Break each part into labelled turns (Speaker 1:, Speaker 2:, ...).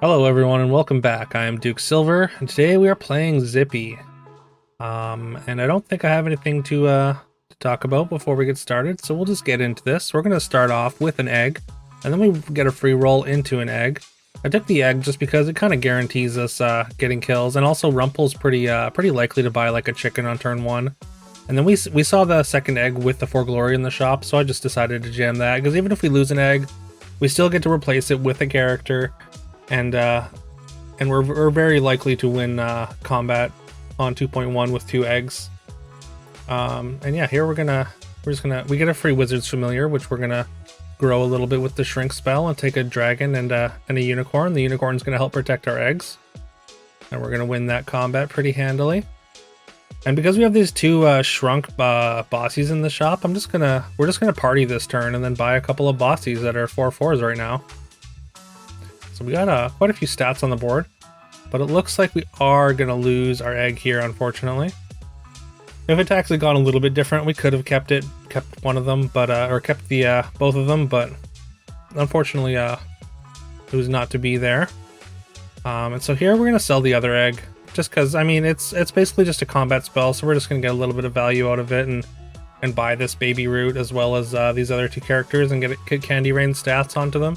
Speaker 1: Hello everyone and welcome back. I am Duke Silver and today we are playing Zippee. And I don't think I have anything to talk about before we get started, so we'll just get into this. We're going to start off with an egg and then we get a free roll into an egg. I took the egg just because it kind of guarantees us getting kills, and also Rumple's pretty likely to buy like a chicken on turn 1. And then we saw the second egg with the For Glory in the shop, so I just decided to jam that because even if we lose an egg, we still get to replace it with a character. And we're very likely to win combat on 2.1 with 2 eggs. And yeah, here we get a free Wizard's Familiar, which we're gonna grow a little bit with the Shrink spell and take a dragon and a unicorn. The unicorn's gonna help protect our eggs, and we're gonna win that combat pretty handily. And because we have these 2 shrunk bossies in the shop, we're just gonna party this turn and then buy a couple of bossies that are 4/4s right now. So we got quite a few stats on the board, but it looks like we are going to lose our egg here, unfortunately. If it's actually gone a little bit different, we could have kept one of them, but or kept the both of them, but unfortunately it was not to be there. And so here we're going to sell the other egg, just because, I mean, it's basically just a combat spell, so we're just going to get a little bit of value out of it and buy this baby root as well as these other 2 characters and get Candy Rain stats onto them.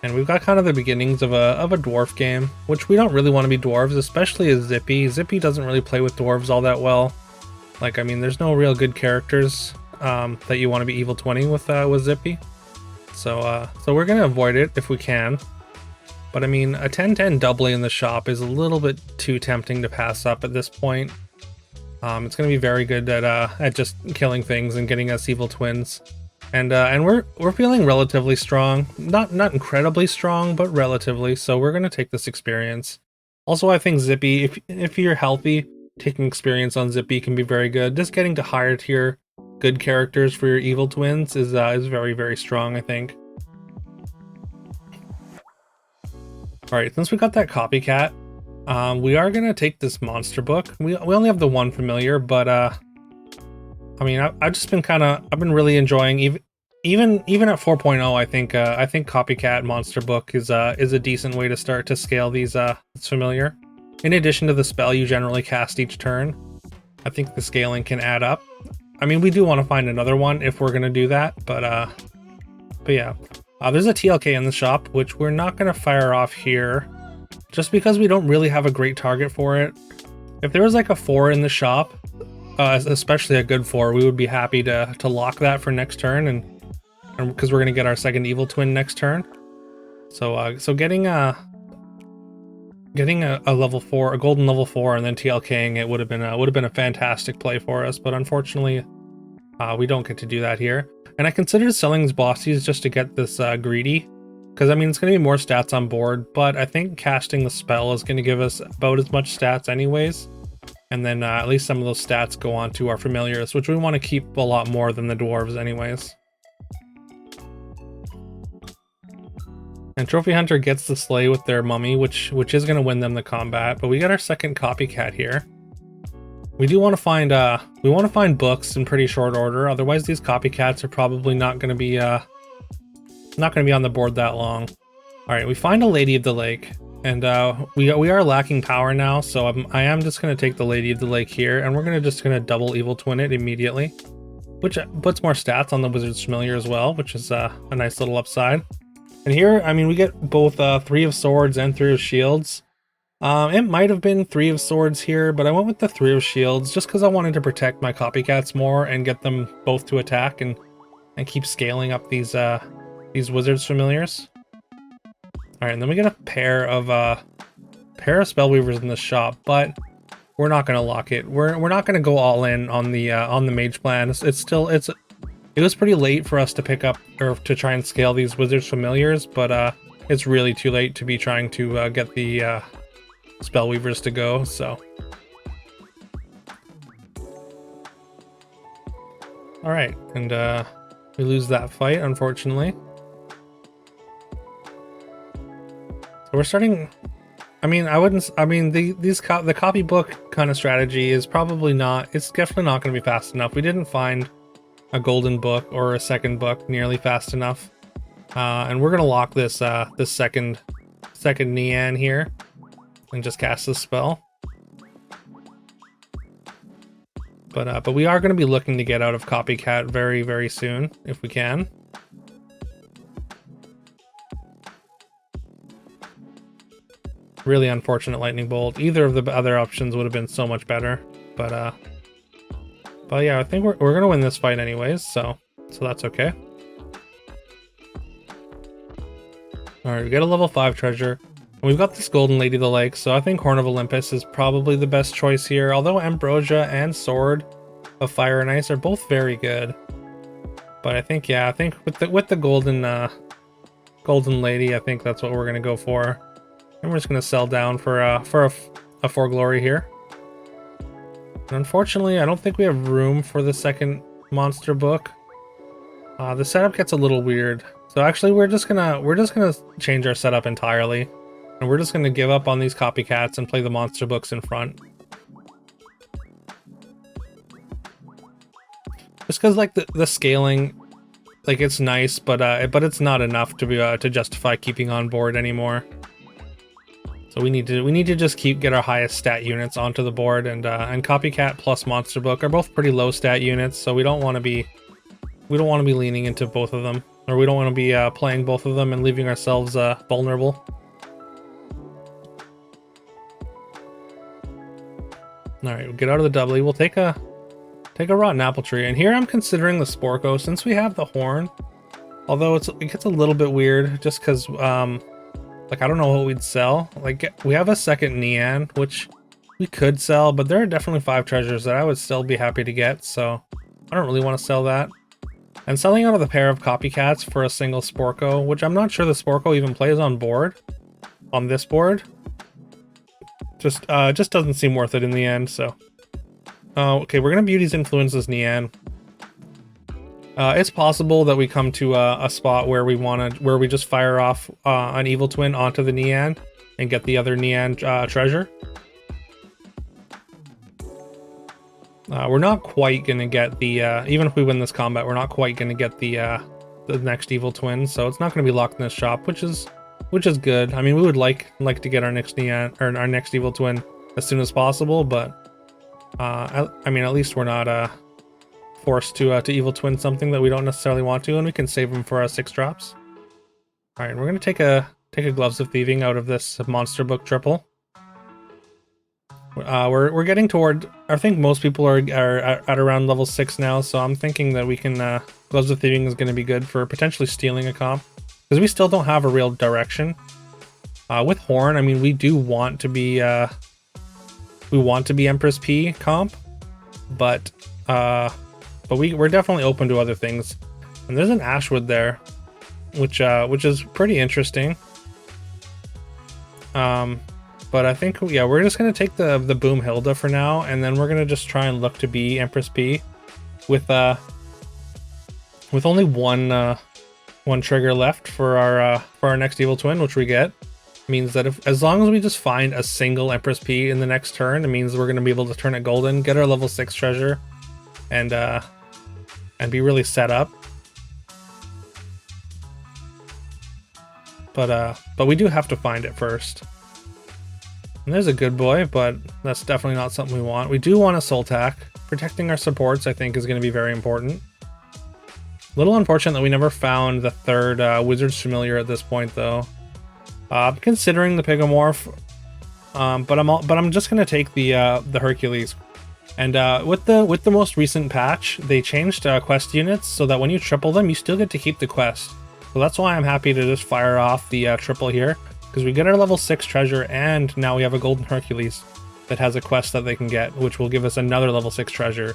Speaker 1: And we've got kind of the beginnings of a dwarf game, which we don't really want to be dwarves, especially as Zippee. Zippee doesn't really play with dwarves all that well. Like, I mean, there's no real good characters that you want to be evil 20 with Zippee. So we're gonna avoid it if we can. But I mean, a 10/10 doubly in the shop is a little bit too tempting to pass up at this point. It's gonna be very good at just killing things and getting us evil twins. And we're feeling relatively strong, not incredibly strong, but relatively. So we're gonna take this experience. Also, I think Zippee, if you're healthy, taking experience on Zippee can be very good. Just getting to higher tier good characters for your evil twins is very, very strong, I think. All right, since we got that copycat, we are gonna take this monster book. We only have the 1 familiar, but I mean, I've just been I've been really enjoying even at 4.0. I think Copycat Monster Book is a decent way to start to scale these familiar. In addition to the spell you generally cast each turn, I think the scaling can add up. I mean, we do want to find another one if we're gonna do that, but yeah, there's a TLK in the shop, which we're not gonna fire off here, just because we don't really have a great target for it. If there was like a 4 in the shop, especially a good 4, we would be happy to lock that for next turn, and because we're gonna get our second evil twin next turn. So getting a level 4, a golden level 4, and then TLKing it would have been a fantastic play for us. But unfortunately, we don't get to do that here. And I considered selling these bossies just to get this greedy, because I mean, it's gonna be more stats on board, but I think casting the spell is gonna give us about as much stats anyways. And then at least some of those stats go on to our familiars, which we want to keep a lot more than the dwarves anyways. And Trophy Hunter gets the slay with their mummy, which is going to win them the combat. But we got our second copycat here. We do want to find books in pretty short order. Otherwise, these copycats are probably not going to be on the board that long. All right, we find a Lady of the Lake. And we are lacking power now, so I am just going to take the Lady of the Lake here, and we're just going to double evil twin it immediately, which puts more stats on the Wizard's Familiar as well, which is a nice little upside. And here, I mean, we get both 3 of Swords and 3 of Shields. It might have been 3 of Swords here, but I went with the 3 of Shields just because I wanted to protect my copycats more and get them both to attack and keep scaling up these Wizard's Familiars. All right, and then we get a pair of Spellweavers in the shop, but we're not gonna lock it. We're not gonna go all in on the mage plan. It was pretty late for us to pick up or to try and scale these Wizard's Familiars, but it's really too late to be trying to get the Spellweavers to go. So, all right, and we lose that fight, unfortunately. So we're starting. I mean, the copybook kind of strategy is probably not. It's definitely not going to be fast enough. We didn't find a golden book or a second book nearly fast enough, and we're gonna lock this this second second Nian here and just cast this spell. But we are going to be looking to get out of Copycat very, very soon, if we can. Really unfortunate Lightning Bolt. Either of the other options would have been so much better. But yeah, I think we're going to win this fight anyways, so that's okay. Alright, we get a level 5 treasure. And we've got this Golden Lady of the Lake, so I think Horn of Olympus is probably the best choice here, although Ambrosia and Sword of Fire and Ice are both very good. But I think, yeah, I think with the Golden Lady, I think that's what we're gonna go for. And we're just gonna sell down for a For Glory here. And unfortunately, I don't think we have room for the second monster book. The setup gets a little weird. So actually, we're just gonna change our setup entirely. And we're just gonna give up on these copycats and play the monster books in front. Just because like the scaling, like it's nice, but it's not enough to be to justify keeping on board anymore. So we need to just get our highest stat units onto the board, and copycat plus monster book are both pretty low stat units, so we don't want to be leaning into both of them, or we don't want to be playing both of them and leaving ourselves vulnerable. All right, we'll get out of the doubly. We'll take a rotten apple tree, and here I'm considering the Sporko since we have the horn. Although it gets a little bit weird, just because like I don't know what we'd sell. Like we have a second Nian, which we could sell, but there are definitely 5 treasures that I would still be happy to get. So I don't really want to sell that. And selling out of the pair of copycats for a single Sporko, which I'm not sure the Sporko even plays on this board. Just doesn't seem worth it in the end, so. Okay, we're gonna Beauty's Influence this Nian. It's possible that we come to a spot where we just fire off an Evil Twin onto the Nian and get the other Nian treasure. We're not quite gonna get the even if we win this combat, we're not quite gonna get the next Evil Twin, so it's not gonna be locked in this shop, which is good. I mean, we would like to get our next Nian or our next Evil Twin as soon as possible, but I mean, at least we're not forced to Evil Twin something that we don't necessarily want to, and we can save them for our 6 drops. All right, we're gonna take a Gloves of Thieving out of this monster book triple. We're getting toward. I think most people are at around level 6 now, so I'm thinking that we can. Gloves of Thieving is going to be good for potentially stealing a comp, because we still don't have a real direction. With Horn, I mean, we do want to be. We want to be Empress P comp, but we're definitely open to other things. And there's an Ashwood there, which is pretty interesting. But I think, yeah, we're just gonna take the Boom Hilda for now, and then we're gonna just try and look to be Empress P with only one trigger left for our next Evil Twin, which we get. Means that as long as we just find a single Empress P in the next turn, it means we're gonna be able to turn it golden, get our level 6 treasure, and be really set up. But we do have to find it first. And there's a good boy, but that's definitely not something we want. We do want a Soul Tack. Protecting our supports, I think, is going to be very important. A little unfortunate that we never found the third Wizard's Familiar at this point, though. Considering the Pigomorph, but I'm just gonna take the Hercules. And with the most recent patch, they changed quest units so that when you triple them, you still get to keep the quest. So that's why I'm happy to just fire off the triple here, because we get our level 6 treasure, and now we have a Golden Hercules that has a quest that they can get, which will give us another level 6 treasure.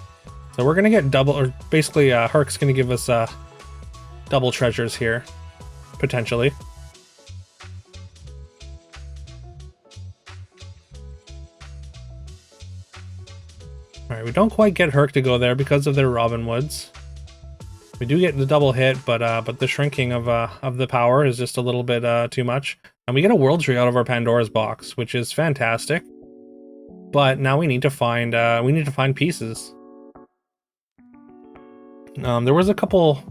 Speaker 1: So we're gonna get double, or basically Herc's gonna give us double treasures here, potentially. Alright, we don't quite get Herc to go there because of their Robin Woods. We do get the double hit, but the shrinking of the power is just a little bit too much. And we get a World Tree out of our Pandora's box, which is fantastic. But now we need to find pieces. There was a couple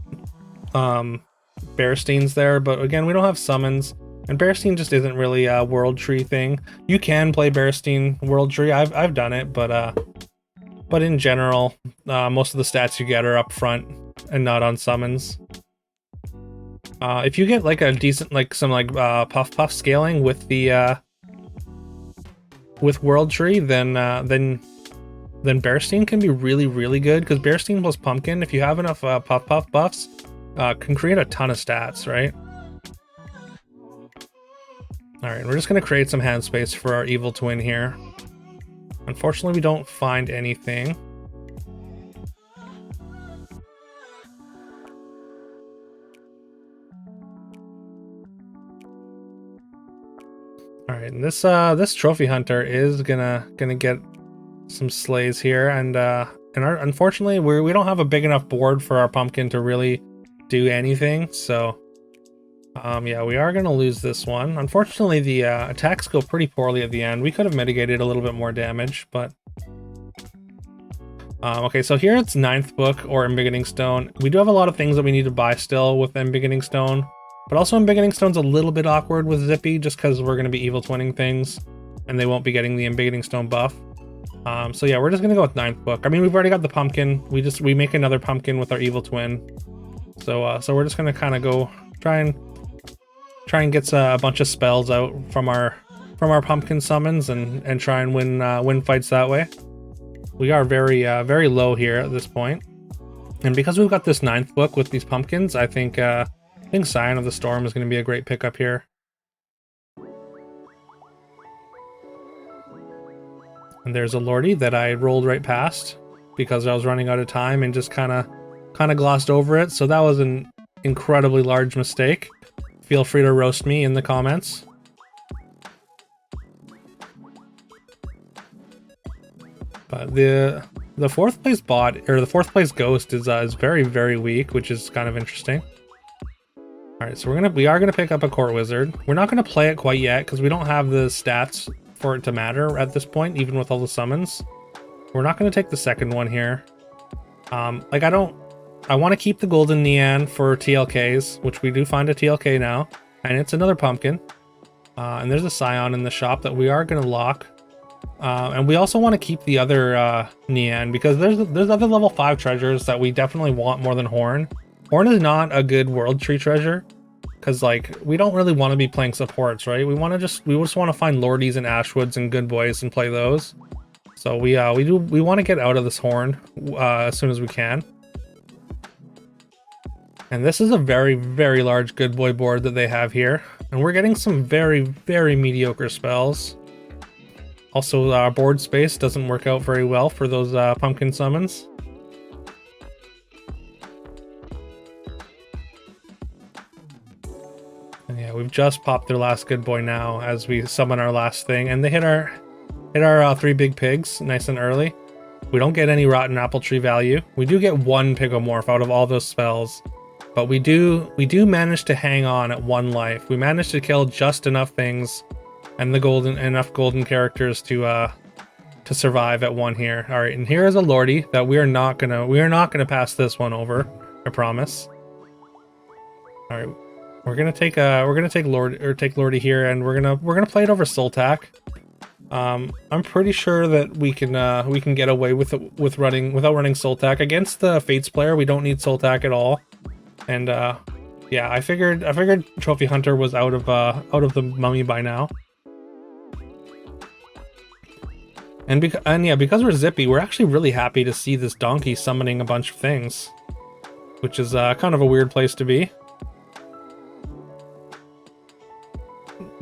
Speaker 1: Bearsteins there, but again, we don't have summons. And Bearstein just isn't really a World Tree thing. You can play Bearstein World Tree. I've done it, but in general, most of the stats you get are up front and not on summons. If you get like a decent, like some like puff scaling with the with World Tree, then Bearstein can be really good, because Bearstein plus Pumpkin, if you have enough puff buffs, can create a ton of stats, right? All right, we're just gonna create some hand space for our evil twin here. Unfortunately, we don't find anything. All right, and this trophy hunter is gonna get some slays here, and unfortunately we don't have a big enough board for our pumpkin to really do anything. So yeah, we are gonna lose this one. Unfortunately, the attacks go pretty poorly at the end. We could have mitigated a little bit more damage, but okay, so here it's 9th book or Embiggening Stone. We do have a lot of things that we need to buy still with Embiggening Stone, but also Embiggening Stone's a little bit awkward with Zippee, just because we're going to be evil twinning things, and they won't be getting the Embiggening Stone buff. So yeah, we're just going to go with 9th book. I mean, we've already got the pumpkin. We make another pumpkin with our evil twin. So so we're just going to kind of go try and get a bunch of spells out from our pumpkin summons and try and win fights that way. We are very low here at this point, and because we've got this 9th book with these pumpkins, I think Scion of the Storm is going to be a great pickup here. And there's a Lordy that I rolled right past because I was running out of time and just kind of glossed over it. So that was an incredibly large mistake. Feel free to roast me in the comments. But the 4th place bot, or the 4th place ghost, is very weak, which is kind of interesting. All right, so we are gonna pick up a court wizard. We're not gonna play it quite yet because we don't have the stats for it to matter at this point, even with all the summons. We're not gonna take the second one here. Like I want to keep the golden Nean for TLKs, which we do find a TLK now, and it's another pumpkin. And there's a Scion in the shop that we are gonna lock. And we also want to keep the other Nean, because there's other level 5 treasures that we definitely want more than Horn. Horn is not a good World Tree treasure, because like we don't really want to be playing supports, right? We just want to find Lordies and Ashwoods and Good Boys and play those. So we want to get out of this Horn as soon as we can. And this is a very large Good Boy board that they have here, and we're getting some very mediocre spells. Also, board space doesn't work out very well for those pumpkin summons. And yeah, we've just popped their last Good Boy now as we summon our last thing, and they hit our 3 big pigs nice and early. We don't get any Rotten Apple Tree value. We do get 1 Pigomorph out of all those spells, but we do manage to hang on at 1 life. We managed to kill just enough things and enough golden characters to survive at 1 here. All right, and here is a Lordy that we are not gonna pass this one over. I promise. All right, we're gonna take Lordy here, and we're gonna play it over Sultak. I'm pretty sure that we can get away without running Sultak against the Fates player. We don't need Sultak at all, and yeah, I figured Trophy Hunter was out of the mummy by now. And yeah, because we're Zippee, we're actually really happy to see this donkey summoning a bunch of things, which is kind of a weird place to be.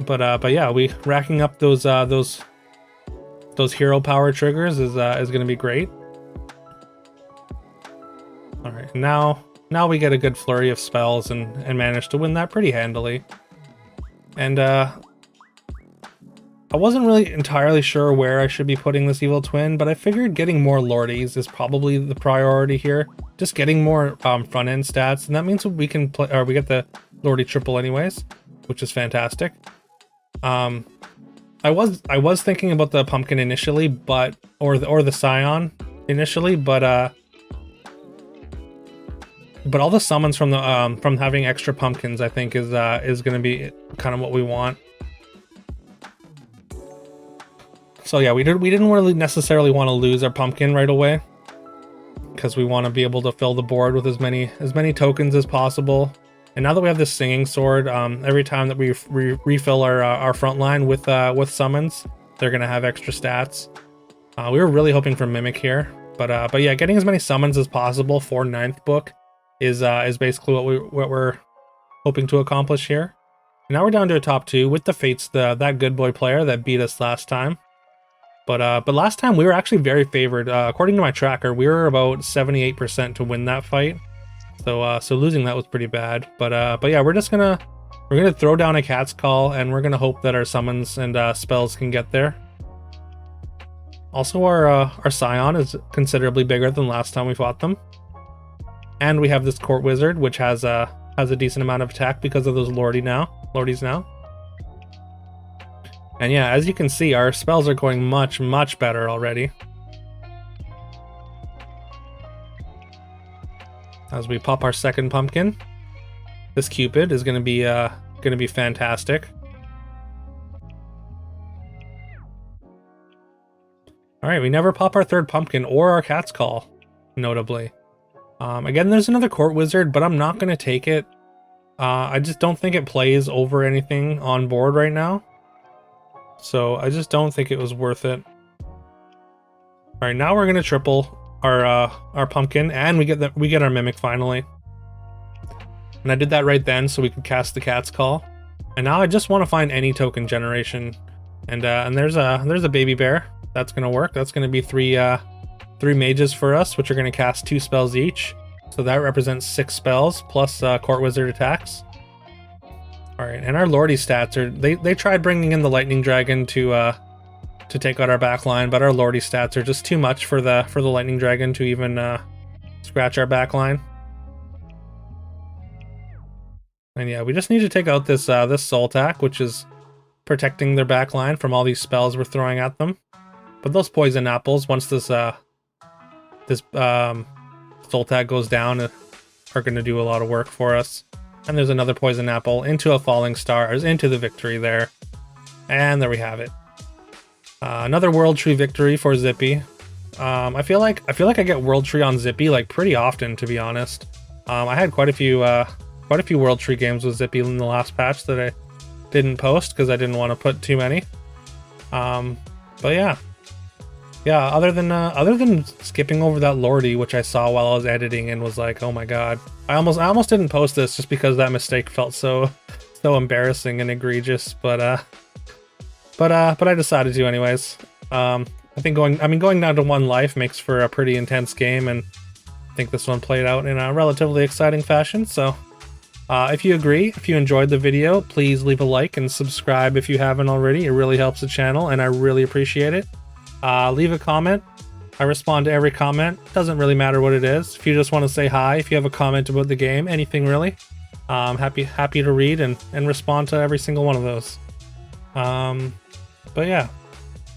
Speaker 1: But yeah, we racking up those hero power triggers is gonna be great. All right, now we get a good flurry of spells and manage to win that pretty handily. And I wasn't really entirely sure where I should be putting this evil twin, but I figured getting more Lordies is probably the priority here. Just getting more front end stats, and that means we can play, or we get the Lordy triple anyways, which is fantastic. I was thinking about the pumpkin initially, or the Scion initially, but But all the summons from the from having extra pumpkins, I think, is going to be kind of what we want. So yeah, we didn't really necessarily want to lose our pumpkin right away, because we want to be able to fill the board with as many tokens as possible. And now that we have this singing sword, every time that we refill our front line with summons, they're gonna have extra stats. We were really hoping for Mimic here, but yeah, getting as many summons as possible for 9th book is basically what we're hoping to accomplish here. And now we're down to a top 2 with the Fates, that good boy player that beat us last time. But last time we were actually very favored. According to my tracker, we were about 78% to win that fight. So losing that was pretty bad. But yeah, we're gonna throw down a Cat's Call, and we're gonna hope that our summons and spells can get there. Also, our Scion is considerably bigger than last time we fought them, and we have this Court Wizard, which has a decent amount of attack because of those Lordies now. And yeah, as you can see, our spells are going much better already. As we pop our second pumpkin, this Cupid is gonna be fantastic. All right, we never pop our third pumpkin or our Cat's Call, notably. Again, there's another Court Wizard, but I'm not gonna take it. I just don't think it plays over anything on board right now, so I just don't think it was worth it. All right, now we're gonna triple our pumpkin, and we get our Mimic finally. And I did that right then so we could cast the Cat's Call. And now I just want to find any token generation. And there's a baby bear. That's gonna work. That's gonna be three mages for us, which are gonna cast 2 spells each. So that represents 6 spells plus Court Wizard attacks. All right, and our Lordy stats are they tried bringing in the Lightning Dragon to take out our back line, but our Lordy stats are just too much for the Lightning Dragon to even scratch our back line. And yeah, we just need to take out this Soul Tack, which is protecting their back line from all these spells we're throwing at them. But those poison apples, once this Soul Tack goes down, are going to do a lot of work for us. And there's another poison apple into a falling star, into the victory there. And there we have it. Another World Tree victory for Zippee. I feel like I get World Tree on Zippee like pretty often, to be honest. I had quite a few World Tree games with Zippee in the last patch that I didn't post because I didn't want to put too many. But yeah, other than skipping over that Lordy, which I saw while I was editing and was like, oh my god, I almost didn't post this just because that mistake felt so embarrassing and egregious. But I decided to anyways. I think going down to 1 life makes for a pretty intense game, and I think this one played out in a relatively exciting fashion. So if you agree, if you enjoyed the video, please leave a like and subscribe if you haven't already. It really helps the channel, and I really appreciate it. Leave a comment. I respond to every comment. Doesn't really matter what it is. If you just want to say hi, if you have a comment about the game, anything really, I'm happy to read and respond to every single one of those. But yeah,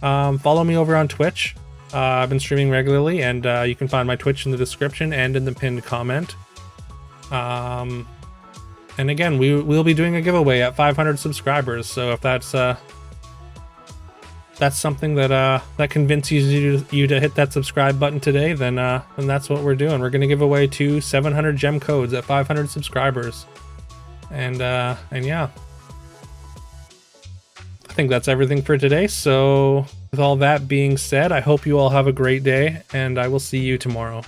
Speaker 1: follow me over on Twitch. I've been streaming regularly, and you can find my Twitch in the description and in the pinned comment. And again, we'll be doing a giveaway at 500 subscribers. So if that's something that convinces you to hit that subscribe button today, then that's what we're doing. We're gonna give away 2 700 gem codes at 500 subscribers, and yeah. I think that's everything for today. So with all that being said, I hope you all have a great day, and I will see you tomorrow.